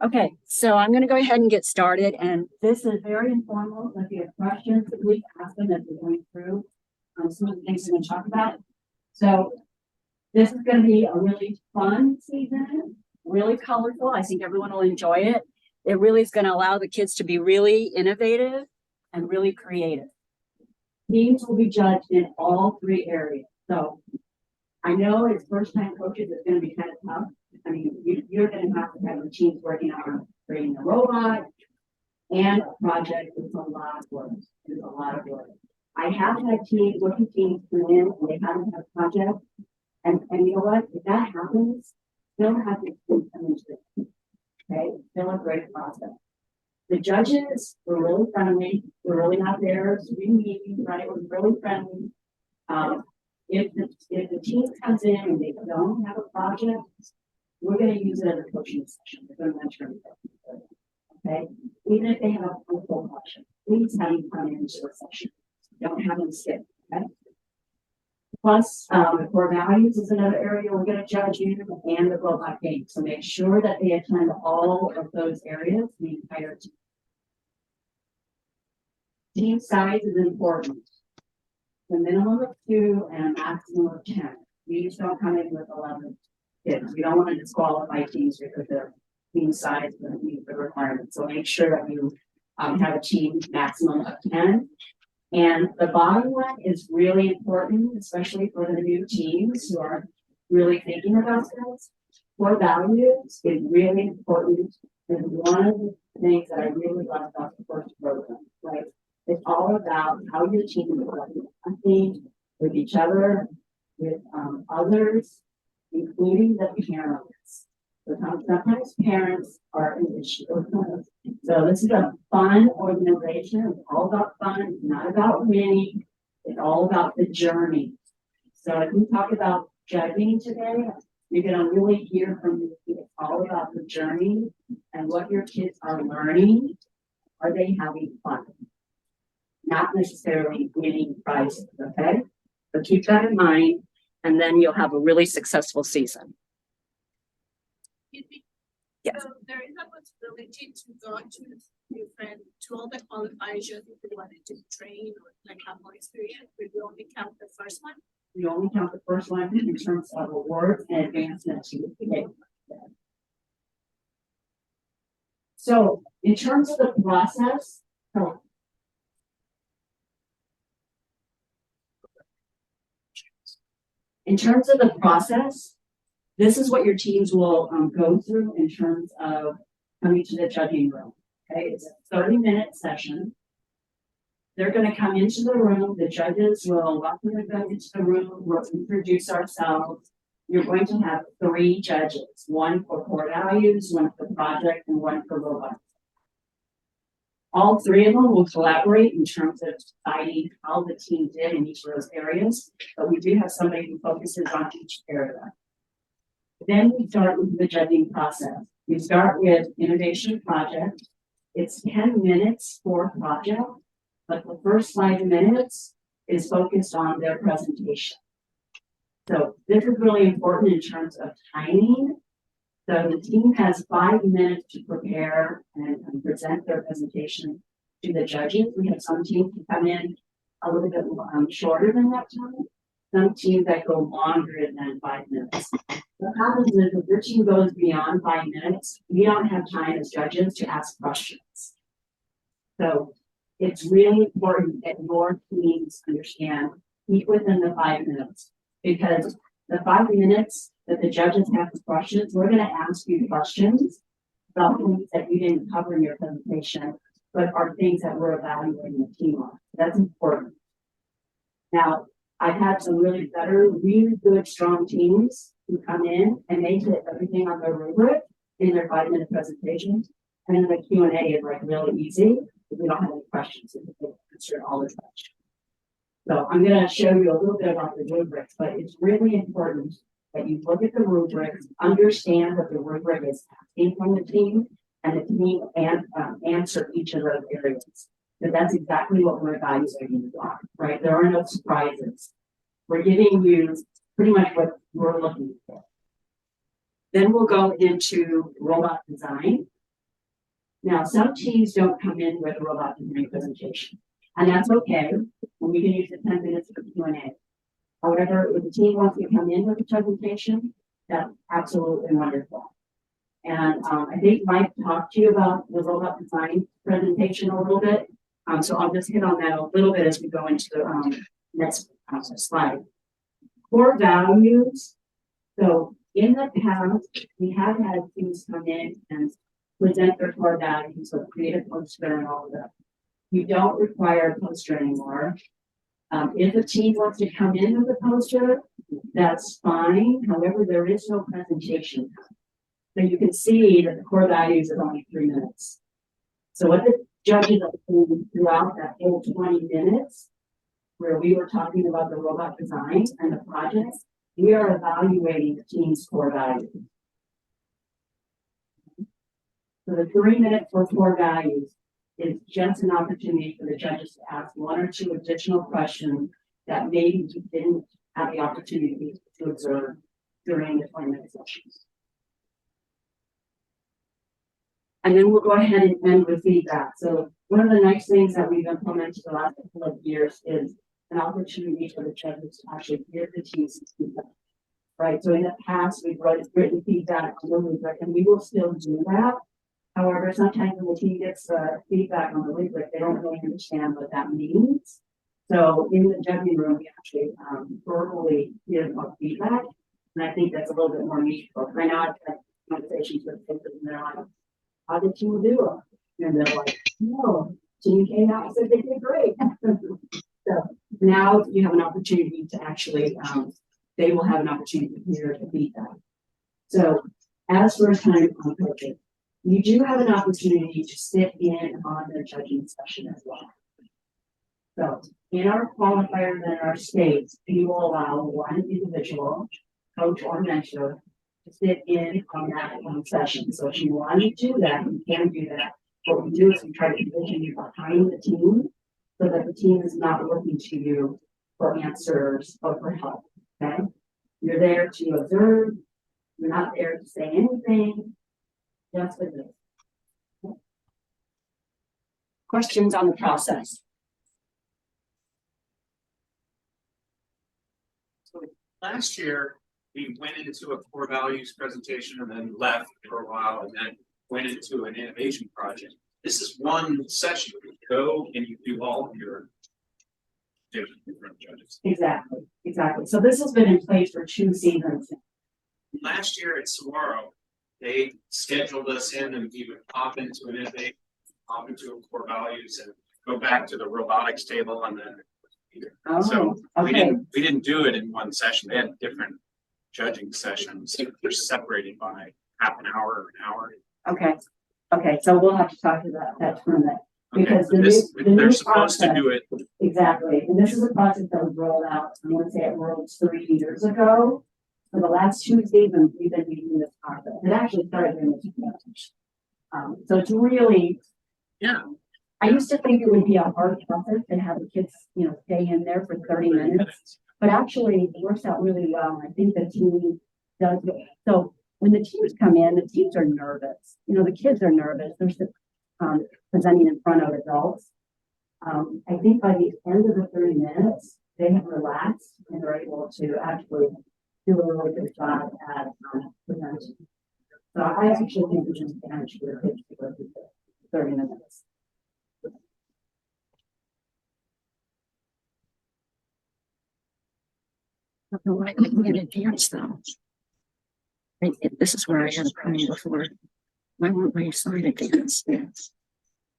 Okay, so I'm going to go ahead and get started. And this is very informal. If you have questions, please ask them as we're going through some of the things we're going to talk about. So this is going to be a really fun season, really colorful. I think everyone will enjoy it. It really is going to allow the kids to be really innovative and really creative. Teams will be judged in all three areas. So I know as first-time coaches, it's going to be kind of tough. I mean, you're going to have your teams working on creating a robot and a project. It's a lot of work. It's a lot of work. I have had teams, working teams come in and they haven't had a project. And you know what? If that happens, they'll have to come into it. Okay? Still a great process. The judges were really friendly. We're really not there to be mean, right? It was really friendly. If the team comes in and they don't have a project, we're going to use it as a coaching session. We're going to mentor them. Okay? Even if they have a full option, please have them come into the session. Don't have them skip. Okay? Plus, the core values is another area we're going to judge you and the robot game. So make sure that they attend all of those areas the entire team. Team size is important. The minimum of 2 and a maximum of 10. You just don't come in with 11 kids. You don't want to disqualify teams because their team size doesn't meet the requirements. So make sure that you have a team maximum of 10. And the bottom one is really important, especially for the new teams who are really thinking about this. Core values is really important. And one of the things that I really love about the first program, right? It's all about how your team is working with each other, with others, including the parents. Sometimes parents are an issue. So this is a fun organization. It's all about fun. It's not about winning. It's all about the journey. So if we talk about judging today, you're going to really hear from me. It's all about the journey and what your kids are learning. Are they having fun? Not necessarily winning prizes, okay? So keep that in mind, and then you'll have a really successful season. Yes. So there is a possibility to go to different, to all the qualifiers if you wanted to train or like have more experience, but you only count the first one? You only count the first one in terms of awards and advancements you get. So in terms of the process, this is what your teams will go through in terms of coming to the judging room. Okay, it's a 30-minute session. They're going to come into the room. The judges will welcome them into the room. We'll introduce ourselves. You're going to have 3 judges, one for core values, one for project, and one for robotics. All 3 of them will collaborate in terms of deciding how the team did in each of those areas, but we do have somebody who focuses on each area. Then we start with the judging process. We start with innovation project. It's 10 minutes for project, but the first 5 minutes is focused on their presentation. So this is really important in terms of timing. So the team has 5 minutes to prepare and present their presentation to the judges. We have some teams who come in a little bit shorter than that time. Some teams that go longer than 5 minutes. What happens is if your team goes beyond 5 minutes, we don't have time as judges to ask questions. So it's really important that your teams understand, keep within the 5 minutes, because the 5 minutes that the judges have the questions, we're going to ask you questions about things that you didn't cover in your presentation, but are things that we're evaluating the team on. That's important. Now, I've had some really good, strong teams who come in and they hit everything on their rubric in their 5-minute presentation. And then the Q&A is like really easy if we don't have any questions. So we can answer all the questions. So I'm going to show you a little bit about the rubrics, but it's really important that you look at the rubrics, understand what the rubric is asking from the team, and the team answer each of those areas. So that's exactly what we're evaluating on, right? There are no surprises. We're giving you pretty much what we're looking for. Then we'll go into robot design. Now, some teams don't come in with a robot design presentation, and that's okay, and we can use the 10 minutes for Q&A. However, if the team wants to come in with a presentation, that's absolutely wonderful. And I think Mike talked to you about the robot design presentation a little bit. So I'll just hit on that a little bit as we go into the next slide. Core values. So in the past, we have had teams come in and present their core values, so create a poster and all of that. You don't require a poster anymore. If a team wants to come in with a poster, that's fine. However, there is no presentation. So you can see that the core values are only 3 minutes. So what the judges are doing throughout that whole 20 minutes, where we were talking about the robot design and the projects, we are evaluating the team's core values. So the 3 minutes for core values is just an opportunity for the judges to ask 1 or 2 additional questions that maybe you didn't have the opportunity to observe during the 20-minute sessions. And then we'll go ahead and end with feedback. So one of the nice things that we've implemented the last couple of years is an opportunity for the judges to actually hear the team's feedback. Right. So in the past, we've written feedback on the rubric, and we will still do that. However, sometimes when the team gets feedback on the rubric, they don't really understand what that means. So in the judging room, we actually verbally give feedback, and I think that's a little bit more meaningful. I know I've had conversations with people, and they're like, "How did you do it?" And they're like, "No, team came out and said they did great." So now you have an opportunity to actually, they will have an opportunity to hear the feedback. So as first time coaches, you do have an opportunity to sit in on the judging session as well. So in our qualifiers and our states, we will allow 1 individual, coach or mentor, to sit in on that one session. So if you want to do that, you can do that. What we do is we try to position you behind the team so that the team is not looking to you for answers or for help. Okay? You're there to observe. You're not there to say anything. Just with it. Questions on the process? So last year, we went into a core values presentation and then left for a while and then went into an innovation project. This is one session. You go and you do all of your different judges. Exactly, exactly. So this has been in place for 2 seasons. Last year at Saguaro, they scheduled us in and we would pop into an innovation, pop into a core values and go back to the robotics table and then so okay. we didn't do it in one session. They had different judging sessions. They're separated by half an hour or an hour. Okay. Okay. So we'll have to talk to that tournament because okay. They're supposed to do it. Exactly. And this is a process that was rolled out, I want to say it rolled 3 years ago. For the last 2 seasons, we've been using this process. It actually started in the 2000s. So it's really, yeah. I used to think it would be a hard process to have the kids, stay in there for 30 minutes. But actually, it works out really well. I think the team does it. So when the teams come in, the teams are nervous. The kids are nervous. They're presenting in front of adults. I think by the end of the 30 minutes, they have relaxed and are able to actually do a really good job at presenting. So I actually think we can manage for the kids to go through 30 minutes. I don't know why I couldn't get advanced though. This is where I had a problem before. Why won't my sign advance?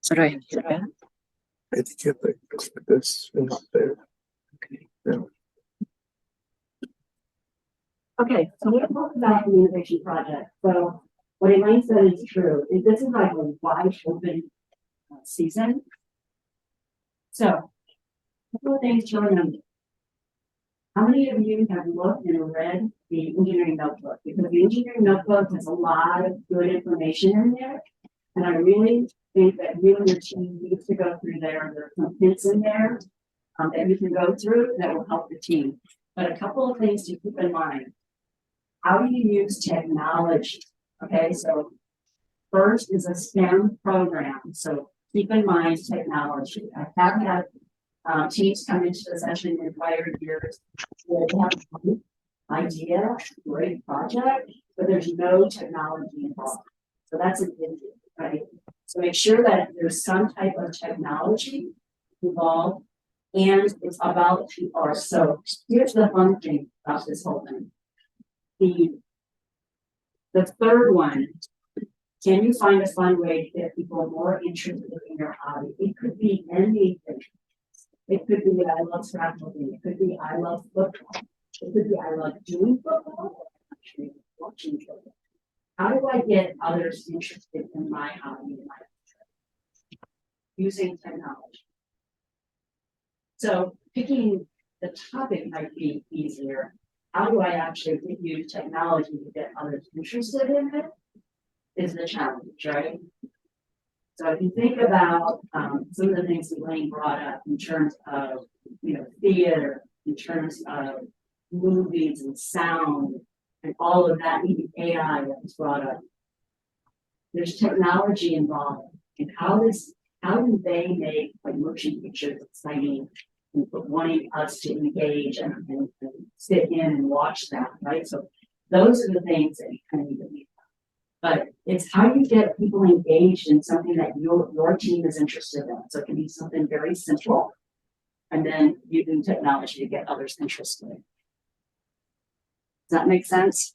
So do I have to hit that? I think you have to click this and not there. Okay. Yeah. Okay, so we're talking about the innovation project. So what Elaine said is true. This is like a wide open season. So a couple of things to remember. How many of you have looked and read the engineering notebook? Because the engineering notebook has a lot of good information in there. And I really think that you and your team needs to go through there. There are some hints in there that you can go through that will help the team. But a couple of things to keep in mind. How do you use technology? Okay, so First is a STEM program, so keep in mind technology. I have had teams come into the session in prior years where they have a great idea, great project, but there's no technology involved. So that's an issue, right? So make sure that there's some type of technology involved and it's about PR. So here's the fun thing about this whole thing. The third one, can you find a fun way to get people more interested in your hobby? It could be anything. It could be I love scrapbooking. It could be I love football. It could be I love doing football. Actually, watching football. How do I get others interested in my hobby and my interest? Using technology. So picking the topic might be easier. How do I actually use technology to get others interested in it? Is the challenge, right? So if you think about some of the things that Wayne brought up in terms of, theater, in terms of movies and sound and all of that, even AI that was brought up, there's technology involved. And how do they make like motion pictures exciting and wanting us to engage and sit in and watch that, right? So those are the things that you kind of need to be. But it's how you get people engaged in something that your team is interested in. So it can be something very simple, and then using technology to get others interested. Does that make sense?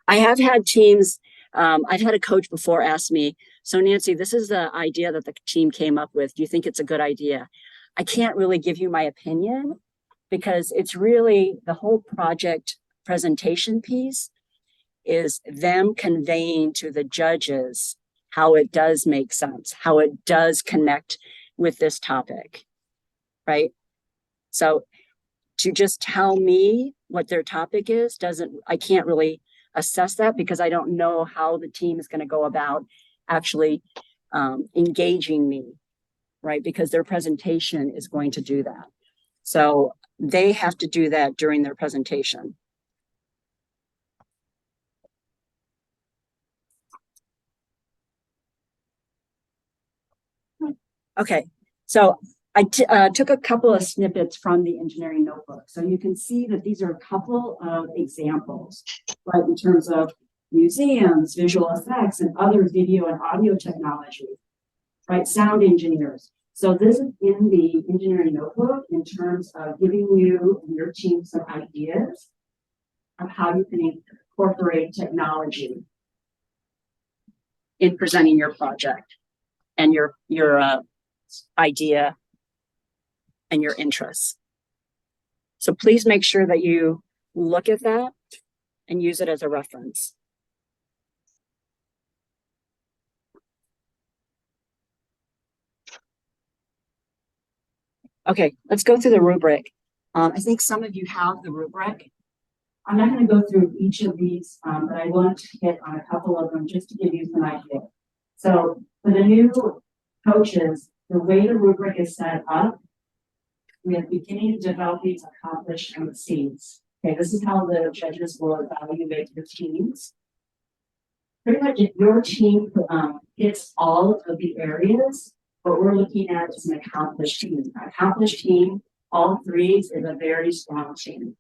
I have had teams, I've had a coach before ask me, so Nancy, this is the idea that the team came up with. Do you think it's a good idea? I can't really give you my opinion because it's really the whole project presentation piece is them conveying to the judges how it does make sense, how it does connect with this topic, right? So to just tell me what their topic is, I can't really assess that because I don't know how the team is going to go about actually engaging me, right? Because their presentation is going to do that. So they have to do that during their presentation. Okay, so I took a couple of snippets from the engineering notebook. So you can see that these are a couple of examples, right, in terms of museums, visual effects, and other video and audio technology, right, sound engineers. So this is in the engineering notebook in terms of giving you and your team some ideas of how you can incorporate technology in presenting your project and your idea and your interests. So please make sure that you look at that and use it as a reference. Okay, let's go through the rubric. I think some of you have the rubric. I'm not going to go through each of these, but I want to hit on a couple of them just to give you some idea. So for the new coaches, the way the rubric is set up, we have beginning, developing, accomplished, and seeds. Okay, this is how the judges will evaluate your teams. Pretty much if your team hits all of the areas, what we're looking at is an accomplished team. An accomplished team, all threes, is a very strong team.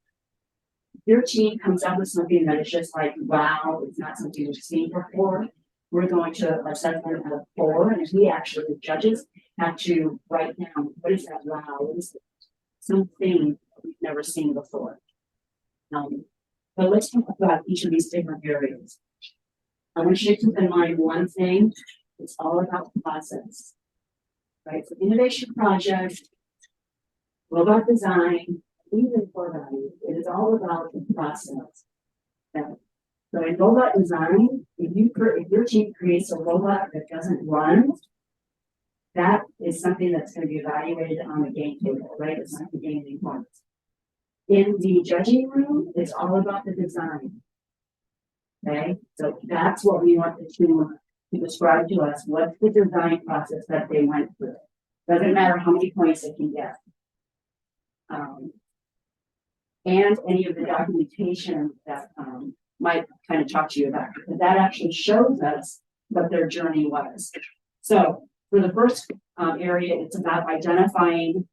If your team comes up with something that is just like, wow, it's not something we've seen before, we're going to assess them at a 4, and we actually, the judges, have to write down what is that wow, what is something we've never seen before. But let's talk about each of these different areas. I want you to keep in mind one thing, it's all about the process. Right? So innovation project, robot design, even core value, it is all about the process. Okay. So in robot design, if your team creates a robot that doesn't run, that is something that's going to be evaluated on the game table, right? It's not the game anymore. In the judging room, it's all about the design. Okay, so that's what we want the team to describe to us. What's the design process that they went through? Doesn't matter how many points they can get. And any of the documentation that might kind of talk to you about, because that actually shows us what their journey was. So for the first area, it's about identifying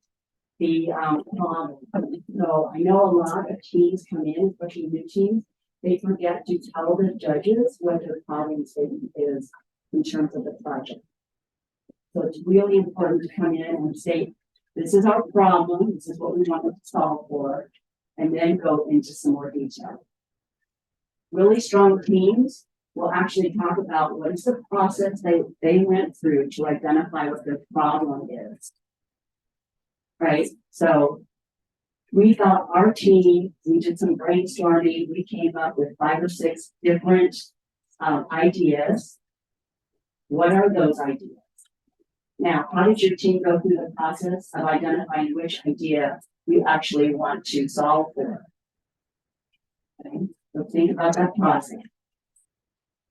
the problem. So I know a lot of teams come in, especially new teams, they forget to tell the judges what their problem statement is in terms of the project. So it's really important to come in and say, this is our problem, this is what we want to solve for, and then go into some more detail. Really strong teams will actually talk about what is the process they went through to identify what their problem is. Right? So we thought our team, we did some brainstorming, we came up with 5 or 6 different ideas. What are those ideas? Now, how did your team go through the process of identifying which idea you actually want to solve for? Okay, so think about that process.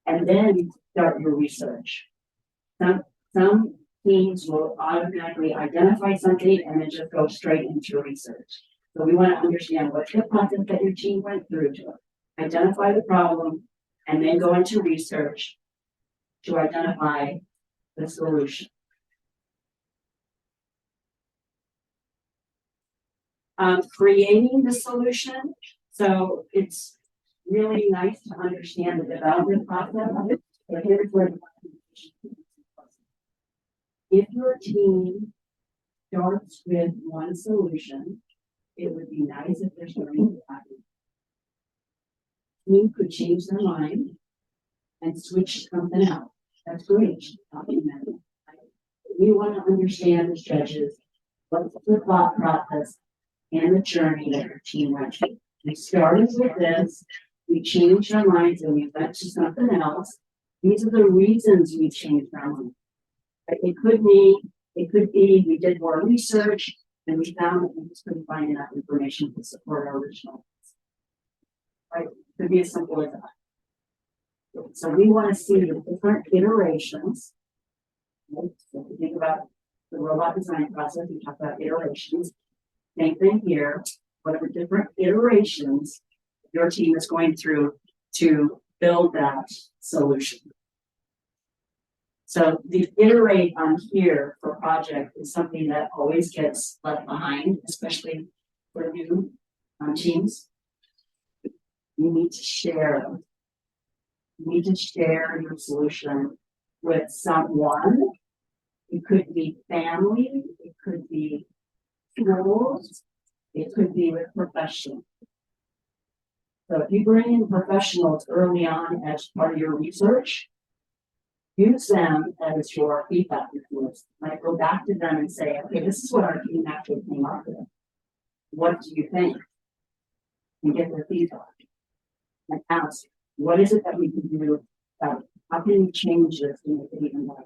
And then start your research. Some teams will automatically identify something and then just go straight into research. So we want to understand what's the process that your team went through to identify the problem and then go into research to identify the solution. Creating the solution. So it's really nice to understand the development process of it. But here's where if your team starts with one solution, it would be nice if there's something team could change their mind and switch something out. That's great. We want to understand as judges what's the thought process and the journey that your team went through. We started with this, we changed our minds and we went to something else. These are the reasons we changed our mind. It could be we did more research and we found that we just couldn't find enough information to support our original. Right? It could be as simple as that. So we want to see the different iterations. Right? So if you think about the robot design process, we talk about iterations. Same thing here, whatever different iterations your team is going through to build that solution. So the iterate on here for project is something that always gets left behind, especially for new teams. You need to share them. You need to share your solution with someone. It could be family, it could be schools, it could be with professionals. So if you bring in professionals early on as part of your research, use them as your feedback influence. Like go back to them and say, okay, this is what our team actually came up with. What do you think? And get their feedback. And ask, what is it that we can do about it? How can we change this to make it even better?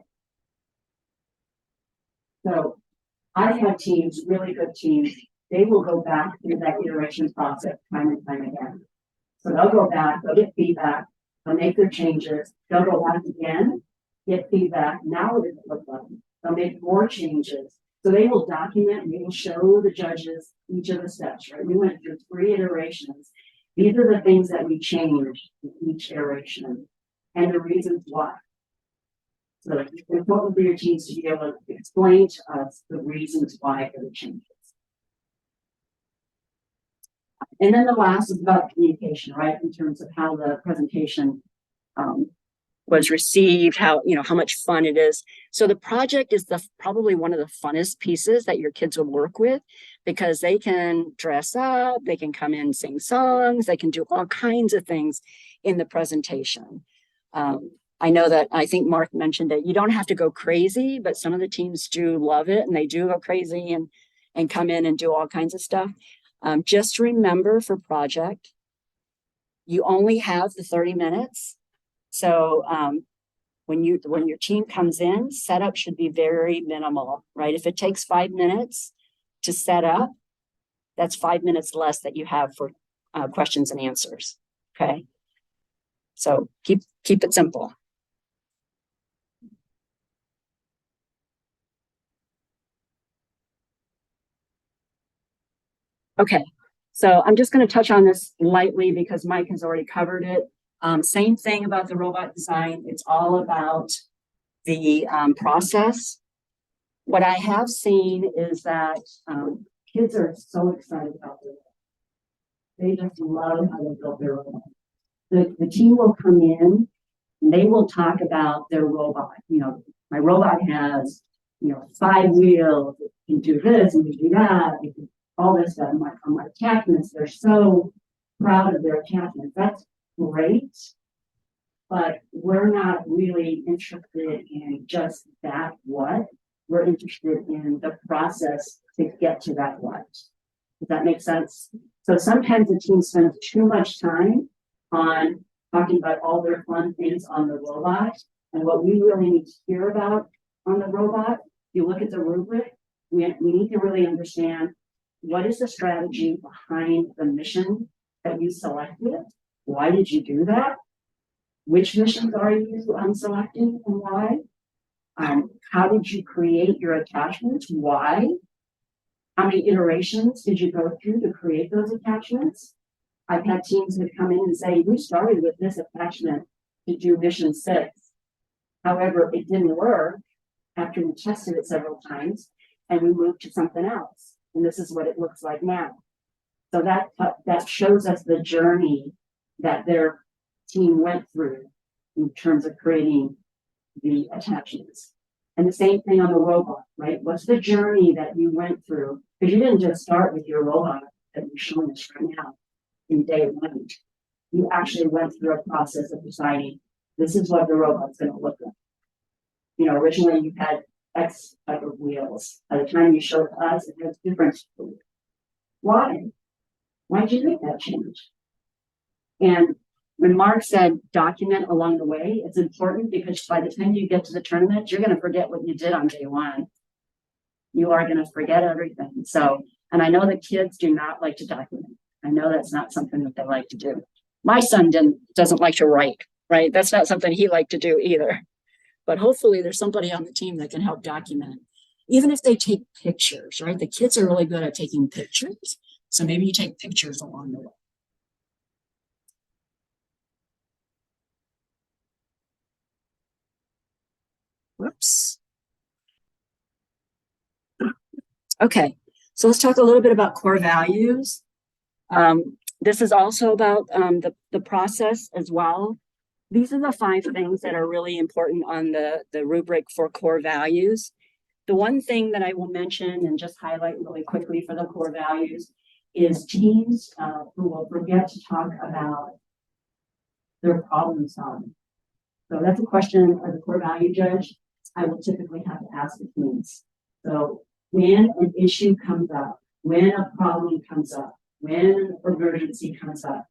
So I've had teams, really good teams, they will go back through that iteration process time and time again. So they'll go back, they'll get feedback, they'll make their changes, they'll go back again, get feedback. Now what does it look like? They'll make more changes. So they will document and they will show the judges each of the steps, right? We went through 3 iterations. These are the things that we changed in each iteration and the reasons why. So it's important for your teams to be able to explain to us the reasons why for the changes. And then the last is about communication, right? In terms of how the presentation was received, how much fun it is. So the project is probably one of the funnest pieces that your kids will work with, because they can dress up, they can come in, sing songs, they can do all kinds of things in the presentation. I know that, I think Mark mentioned it, you don't have to go crazy, but some of the teams do love it and they do go crazy and come in and do all kinds of stuff. Just remember for project, you only have the 30 minutes. So when your team comes in, setup should be very minimal, right? If it takes 5 minutes to set up, that's 5 minutes less that you have for questions and answers. Okay. So keep it simple. Okay, so I'm just going to touch on this lightly because Mike has already covered it. Same thing about the robot design. It's all about the process. What I have seen is that kids are so excited about it. They just love how they build their robot. The team will come in and they will talk about their robot. You know, my robot has, 5 wheels, it can do this and do that, it can, all this stuff. On my attachments, they're so proud of their attachments. That's great. But we're not really interested in just that what. We're interested in the process to get to that what. Does that make sense? So sometimes the team spends too much time on talking about all their fun things on the robot. And what we really need to hear about on the robot, you look at the rubric, we need to really understand what is the strategy behind the mission that you selected? Why did you do that? Which missions are you selecting and why? How did you create your attachments? Why? How many iterations did you go through to create those attachments? I've had teams that come in and say, we started with this attachment to do mission 6. However, it didn't work after we tested it several times and we moved to something else. And this is what it looks like now. So that shows us the journey that their team went through in terms of creating the attachments. And the same thing on the robot, right? What's the journey that you went through? Because you didn't just start with your robot that you're showing us right now in day 1. You actually went through a process of deciding this is what the robot's going to look like. Originally you had X type of wheels. By the time you showed us, it has different. Why? Why'd you make that change? And when Mark said document along the way, it's important because by the time you get to the tournament, you're going to forget what you did on day 1. You are going to forget everything. So, and I know the kids do not like to document. I know that's not something that they like to do. My son doesn't like to write, right? That's not something he liked to do either. But hopefully there's somebody on the team that can help document. Even if they take pictures, right? The kids are really good at taking pictures. So maybe you take pictures along the way. Whoops. Okay, so let's talk a little bit about core values. This is also about the process as well. These are the 5 things that are really important on the rubric for core values. The one thing that I will mention and just highlight really quickly for the core values is teams who will forget to talk about their problem solving. So that's a question as a core value judge I will typically have to ask the teams. So when an issue comes up, when a problem comes up, when an emergency comes up,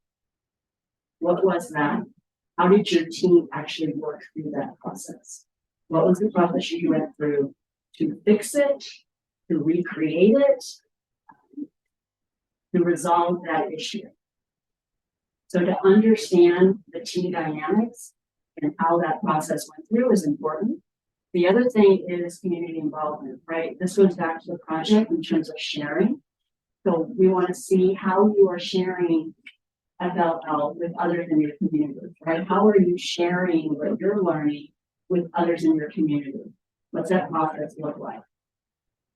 what was that? How did your team actually work through that process? What was the process you went through to fix it, to recreate it, to resolve that issue? So to understand the team dynamics and how that process went through is important. The other thing is community involvement, right? This goes back to the project in terms of sharing. So we want to see how you are sharing FLL with others in your community, right? How are you sharing what you're learning with others in your community? What's that process look like?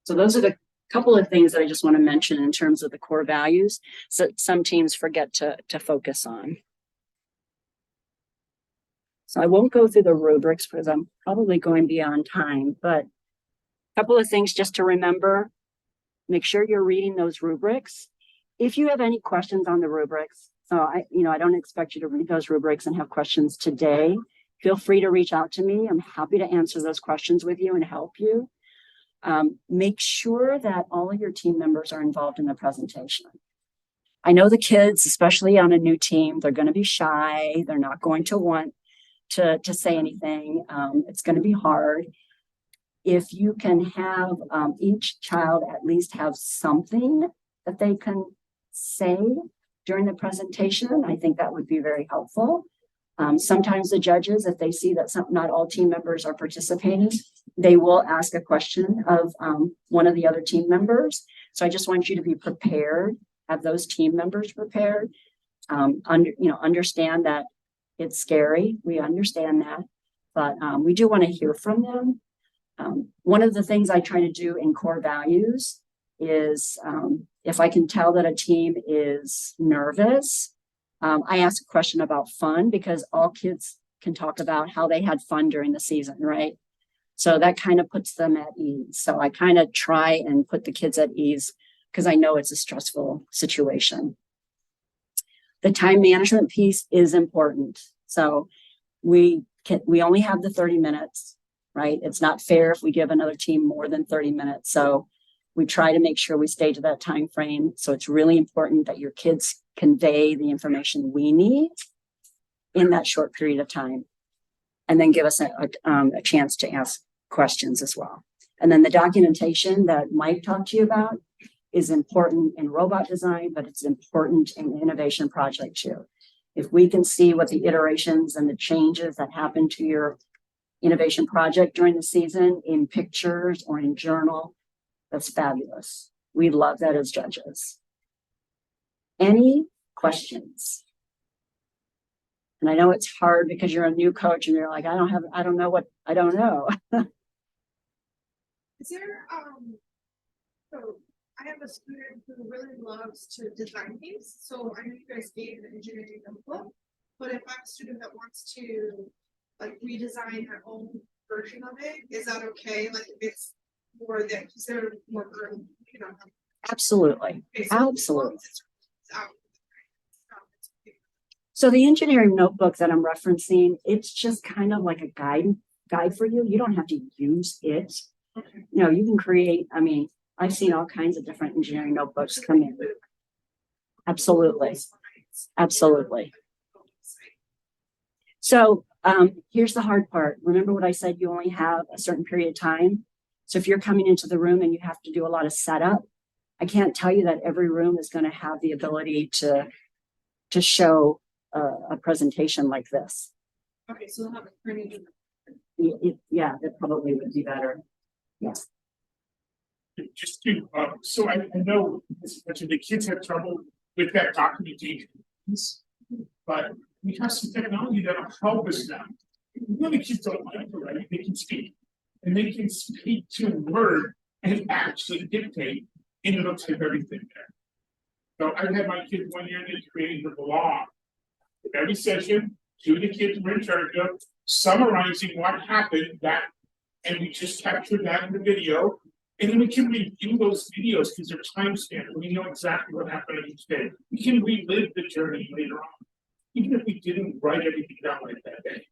So those are the couple of things that I just want to mention in terms of the core values that some teams forget to focus on. So I won't go through the rubrics because I'm probably going beyond time, but a couple of things just to remember. Make sure you're reading those rubrics. If you have any questions on the rubrics, so I don't expect you to read those rubrics and have questions today. Feel free to reach out to me. I'm happy to answer those questions with you and help you. Make sure that all of your team members are involved in the presentation. I know the kids, especially on a new team, they're going to be shy. They're not going to want to say anything. It's going to be hard. If you can have each child at least have something that they can say during the presentation, I think that would be very helpful. Sometimes the judges, if they see that not all team members are participating, they will ask a question of one of the other team members. So I just want you to be prepared, have those team members prepared, understand that It's scary. We understand that, but we do want to hear from them. One of the things I try to do in core values is if I can tell that a team is nervous, I ask a question about fun, because all kids can talk about how they had fun during the season, right? So that kind of puts them at ease. So I kind of try and put the kids at ease because I know it's a stressful situation. The time management piece is important. So we only have the 30 minutes, right? It's not fair if we give another team more than 30 minutes. So we try to make sure we stay to that time frame. So it's really important that your kids convey the information we need in that short period of time, and then give us a chance to ask questions as well. And then the documentation that Mike talked to you about is important in robot design, but it's important in the innovation project too. If we can see what the iterations and the changes that happen to your innovation project during the season in pictures or in journal, that's fabulous. We love that as judges. Any questions? And I know it's hard because you're a new coach and you're like, I don't know. Is there, so I have a student who really loves to design things, so I know you guys gave an engineering notebook, but if I'm a student that wants to like redesign their own version of it, is that okay? Like if it's more that, because they're more early, you know? Absolutely. Okay, so Absolutely. it's out. So the engineering notebook that I'm referencing, it's just kind of like a guide for you. You don't have to use it. Okay. No, you can create, I mean, I've seen all kinds of different engineering notebooks come in. Absolutely. Absolutely. So here's the hard part. Remember what I said, you only have a certain period of time. So if you're coming into the room and you have to do a lot of setup, I can't tell you that every room is going to have the ability to show a presentation like this. Okay, so they'll have it printed. Yeah, that probably would be better. Yes. Just to, so I know as much of the kids have trouble with that documentation piece, but we have some technology that'll help us now. When the kids don't like to write, they can speak. And they can speak to Word and actually dictate, and it'll type everything there. So I had my kids one year, they created a blog. Every session, two of the kids were in charge of summarizing what happened, and we just captured that in the video. And then we can review those videos because they're timestamped. We know exactly what happened each day. We can relive the journey later on, even if we didn't write everything down like that day.